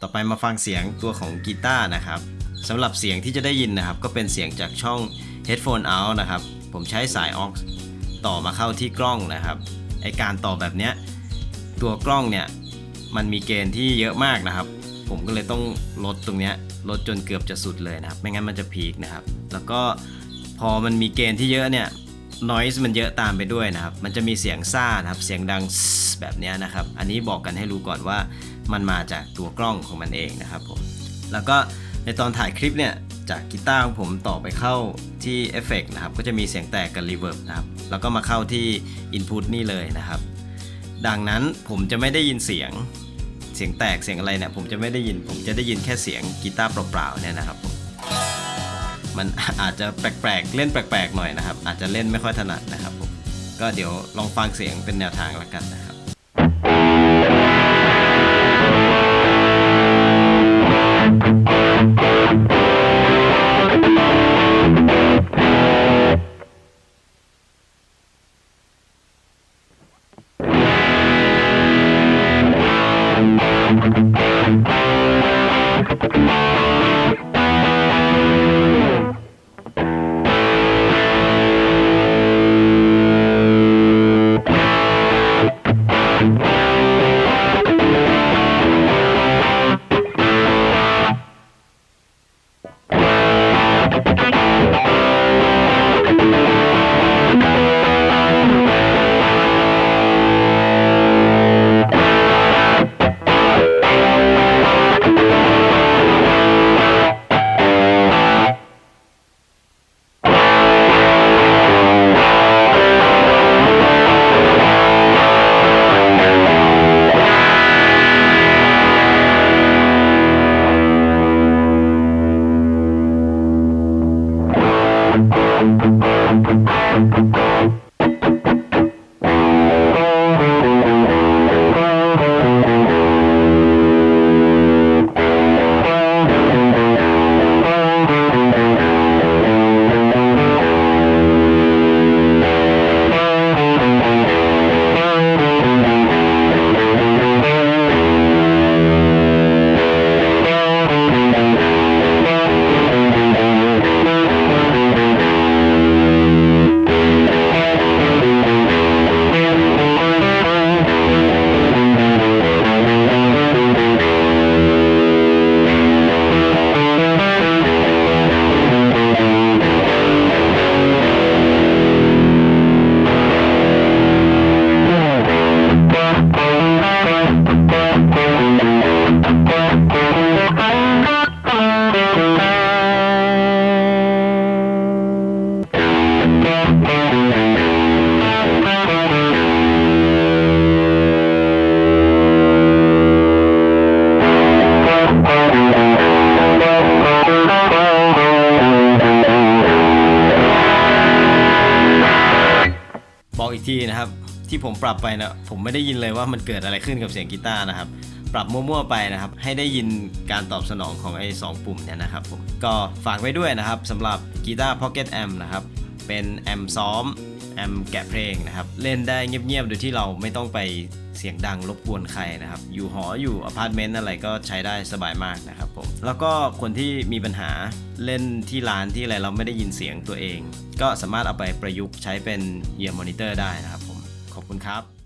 ต่อไปมาฟังเสียงตัวของกีตาร์นะครับสำหรับเสียงที่จะได้ยินนะครับก็เป็นเสียงจากช่อง headphone out นะครับผมใช้สาย aux ต่อมาเข้าที่กล้องนะครับไอการต่อแบบเนี้ยตัวกล้องเนี่ยมันมีเกณฑ์ที่เยอะมากนะครับผมก็เลยต้องลดตรงเนี้ยลดจนเกือบจะสุดเลยนะครับไม่งั้นมันจะพีคนะครับแล้วก็พอมันมีเกณฑ์ที่เยอะเนี่ย noise มันเยอะตามไปด้วยนะครับมันจะมีเสียงซ่านะครับเสียงดังแบบนี้นะครับอันนี้บอกกันให้รู้ก่อนว่ามันมาจากตัวกล้องของมันเองนะครับผมแล้วก็ในตอนถ่ายคลิปเนี่ยจากกีตาร์ของผมต่อไปเข้าที่เอฟเฟกต์นะครับก็จะมีเสียงแตกกับรีเวิร์บนะครับแล้วก็มาเข้าที่ Input นี่เลยนะครับดังนั้นผมจะไม่ได้ยินเสียงแตกเสียงอะไรเนี่ยผมจะไม่ได้ยินผมจะได้ยินแค่เสียงกีตาร์เปล่าๆเนี่ยนะครับผมมันอาจจะแปลกๆเล่นแปลกๆหน่อยนะครับอาจจะเล่นไม่ค่อยถนัดนะครับผมก็เดี๋ยวลองฟังเสียงเป็นแนวทางละกันนะครับบอกอีกทีนะครับที่ผมปรับไปนะผมไม่ได้ยินเลยว่ามันเกิดอะไรขึ้นกับเสียงกีตาร์นะครับปรับมั่วๆไปนะครับให้ได้ยินการตอบสนองของไอ้2ปุ่มเนี่ยนะครับผมก็ฝากไว้ด้วยนะครับสำหรับกีตาร์ Pocket Amp นะครับเป็นแอมป์ซ้อมแอมป์แกะเพลงนะครับเล่นได้เงียบๆโดยที่เราไม่ต้องไปเสียงดังรบกวนใครนะครับอยู่หออยู่อพาร์ตเมนต์อะไรก็ใช้ได้สบายมากนะครับผมแล้วก็คนที่มีปัญหาเล่นที่ร้านที่อะไรเราไม่ได้ยินเสียงตัวเองก็สามารถเอาไปประยุกต์ใช้เป็น Ear Monitor ได้นะครับผมขอบคุณครับ